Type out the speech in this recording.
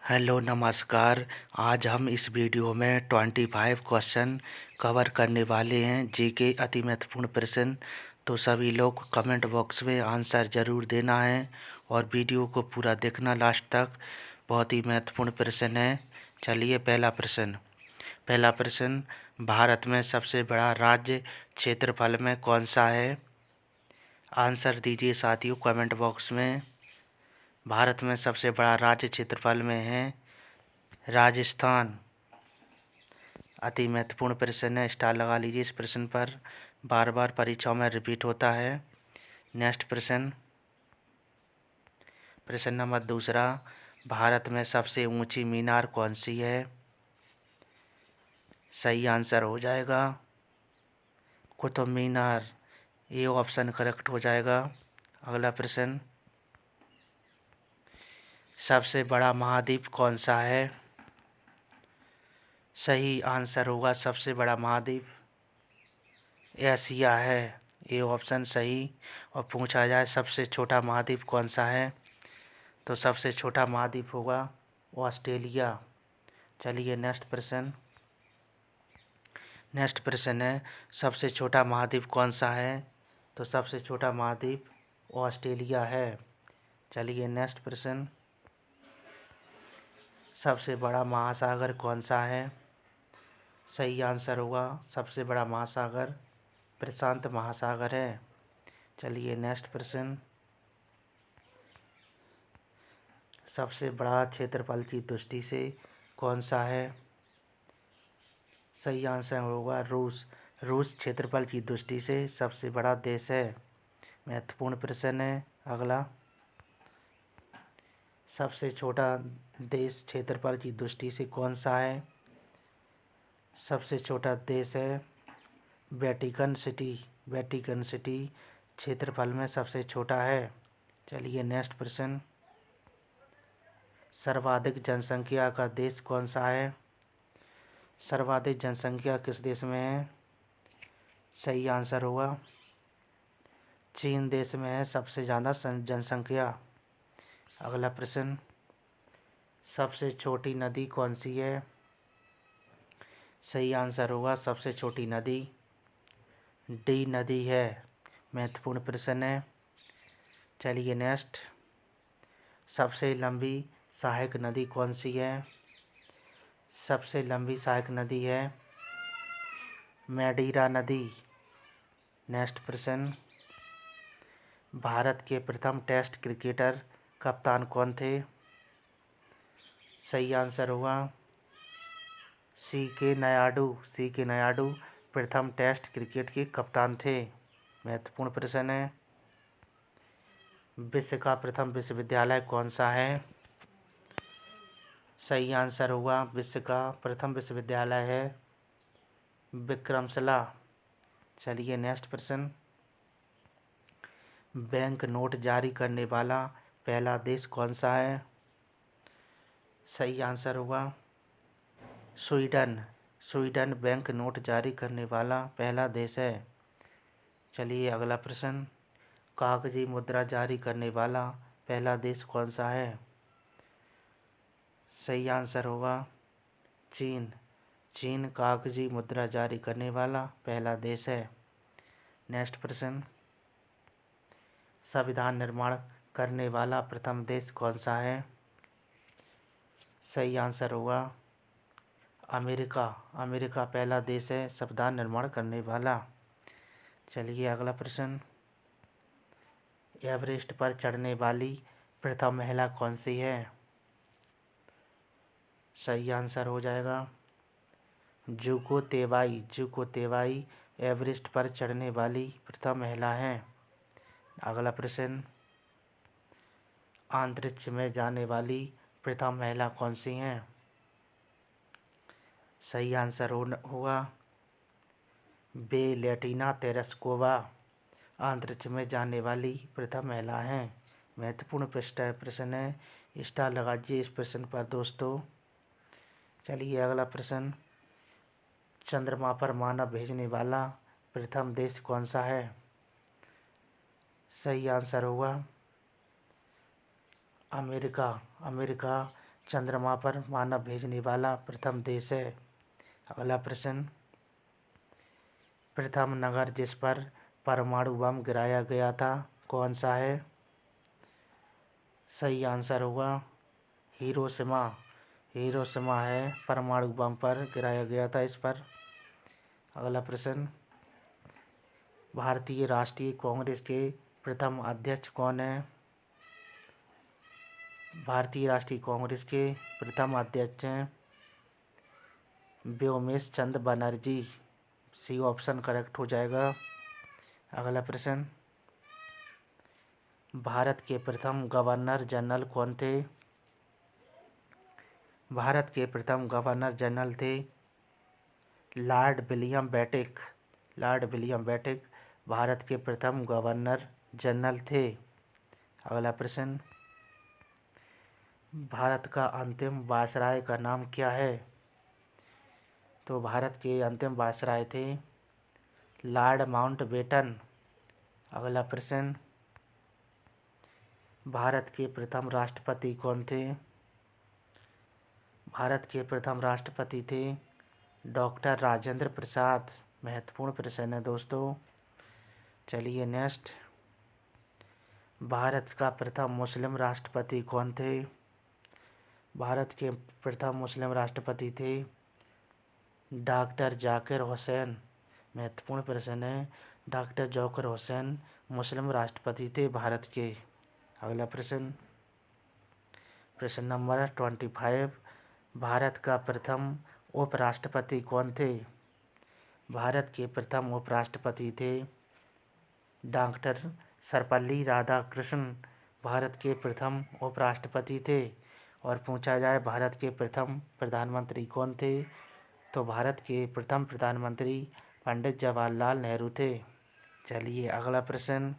Hello नमस्कार। आज हम इस वीडियो में 25 क्वेश्चन कवर करने वाले हैं। जीके अति महत्वपूर्ण प्रश्न। तो सभी लोग कमेंट बॉक्स में आंसर ज़रूर देना है और वीडियो को पूरा देखना लास्ट तक। बहुत ही महत्वपूर्ण प्रश्न है। चलिए पहला प्रश्न, भारत में सबसे बड़ा राज्य क्षेत्रफल में कौन सा है? आंसर दीजिए साथियों कमेंट बॉक्स में। भारत में सबसे बड़ा राज्य क्षेत्रफल में है राजस्थान। अति महत्वपूर्ण प्रश्न है, स्टार लगा लीजिए इस प्रश्न पर, बार बार परीक्षाओं में रिपीट होता है। नेक्स्ट प्रश्न नंबर दूसरा, भारत में सबसे ऊंची मीनार कौन सी है? सही आंसर हो जाएगा कुतुब मीनार, ये ऑप्शन करेक्ट हो जाएगा। अगला प्रश्न, सबसे बड़ा महाद्वीप कौन सा है? सही आंसर होगा सबसे बड़ा महाद्वीप एशिया है, ये ऑप्शन सही। और पूछा जाए सबसे छोटा महाद्वीप कौन सा है, तो सबसे छोटा महाद्वीप होगा ऑस्ट्रेलिया। चलिए नेक्स्ट प्रश्न है, सबसे छोटा महाद्वीप कौन सा है? तो सबसे छोटा महाद्वीप ऑस्ट्रेलिया है। चलिए नेक्स्ट प्रश्न, सबसे बड़ा महासागर कौन सा है? सही आंसर होगा सबसे बड़ा महासागर प्रशांत महासागर है। चलिए नेक्स्ट प्रश्न, सबसे बड़ा क्षेत्रफल की दृष्टि से कौन सा है? सही आंसर होगा रूस क्षेत्रफल की दृष्टि से सबसे बड़ा देश है। महत्वपूर्ण प्रश्न है अगला, सबसे छोटा देश क्षेत्रफल की दृष्टि से कौन सा है? सबसे छोटा देश है वेटिकन सिटी क्षेत्रफल में सबसे छोटा है। चलिए नेक्स्ट प्रश्न, सर्वाधिक जनसंख्या का देश कौन सा है? सर्वाधिक जनसंख्या किस देश में है? सही आंसर होगा चीन देश में है सबसे ज़्यादा जनसंख्या। अगला प्रश्न, सबसे छोटी नदी कौन सी है? सही आंसर होगा सबसे छोटी नदी डी नदी है। महत्वपूर्ण प्रश्न है। चलिए नेक्स्ट, सबसे लंबी सहायक नदी कौन सी है? सबसे लंबी सहायक नदी है मैडीरा नदी। नेक्स्ट प्रश्न, भारत के प्रथम टेस्ट क्रिकेटर कप्तान कौन थे? सही आंसर होगा सी के नायडू प्रथम टेस्ट क्रिकेट के कप्तान थे। महत्वपूर्ण प्रश्न है, विश्व का प्रथम विश्वविद्यालय कौन सा है? सही आंसर होगा विश्व का प्रथम विश्वविद्यालय है विक्रमशिला। चलिए नेक्स्ट प्रश्न, बैंक नोट जारी करने वाला पहला देश कौन सा है? सही आंसर होगा स्वीडन बैंक नोट जारी करने वाला पहला देश है। चलिए अगला प्रश्न, कागजी मुद्रा जारी करने वाला पहला देश कौन सा है? सही आंसर होगा चीन कागजी मुद्रा जारी करने वाला पहला देश है। नेक्स्ट प्रश्न, संविधान निर्माण करने वाला प्रथम देश कौन सा है? सही आंसर होगा अमेरिका पहला देश है संविधान निर्माण करने वाला। चलिए अगला प्रश्न, एवरेस्ट पर चढ़ने वाली प्रथम महिला कौन सी है? सही आंसर हो जाएगा जुको तेवाई एवरेस्ट पर चढ़ने वाली प्रथम महिला हैं। अगला प्रश्न, अंतरिक्ष में जाने वाली प्रथम महिला कौन सी हैं? सही आंसर होगा बेलेटिना तेरेस्कोवा अंतरिक्ष में जाने वाली प्रथम महिला हैं। महत्वपूर्ण प्रश्न है, स्टार लगाइए इस प्रश्न पर दोस्तों। चलिए अगला प्रश्न, चंद्रमा पर मानव भेजने वाला प्रथम देश कौन सा है? सही आंसर होगा अमेरिका चंद्रमा पर मानव भेजने वाला प्रथम देश है। अगला प्रश्न, प्रथम नगर जिस पर परमाणु बम गिराया गया था कौन सा है? सही आंसर होगा हिरोशिमा। हिरोशिमा है, परमाणु बम पर गिराया गया था इस पर। अगला प्रश्न, भारतीय राष्ट्रीय कांग्रेस के प्रथम अध्यक्ष कौन है? भारतीय राष्ट्रीय कांग्रेस के प्रथम अध्यक्ष हैं व्योमेश चंद्र बनर्जी। सी ऑप्शन करेक्ट हो जाएगा। अगला प्रश्न, भारत के प्रथम गवर्नर जनरल कौन थे? भारत के प्रथम गवर्नर जनरल थे Lord William Bentinck. Lord William Bentinck Bharat के प्रथम गवर्नर जनरल थे। अगला प्रश्न, भारत का अंतिम वायसराय का नाम क्या है? तो भारत के अंतिम वायसराय थे लॉर्ड माउंटबेटन। अगला प्रश्न, भारत के प्रथम राष्ट्रपति कौन थे? भारत के प्रथम राष्ट्रपति थे डॉक्टर राजेंद्र प्रसाद। महत्वपूर्ण प्रश्न है दोस्तों। चलिए नेक्स्ट, भारत का प्रथम मुस्लिम राष्ट्रपति कौन थे? भारत के प्रथम मुस्लिम राष्ट्रपति थे डॉक्टर जाकिर हुसैन। महत्वपूर्ण प्रश्न है, डॉक्टर जाकिर हुसैन मुस्लिम राष्ट्रपति थे भारत के। अगला प्रश्न, प्रश्न नंबर 25, भारत का प्रथम उपराष्ट्रपति कौन थे? भारत के प्रथम उपराष्ट्रपति थे डॉक्टर सर्वपल्ली राधाकृष्णन। भारत के प्रथम उपराष्ट्रपति थे। और पूछा जाए भारत के प्रथम प्रधानमंत्री कौन थे, तो भारत के प्रथम प्रधानमंत्री पंडित जवाहरलाल नेहरू थे। चलिए अगला प्रश्न,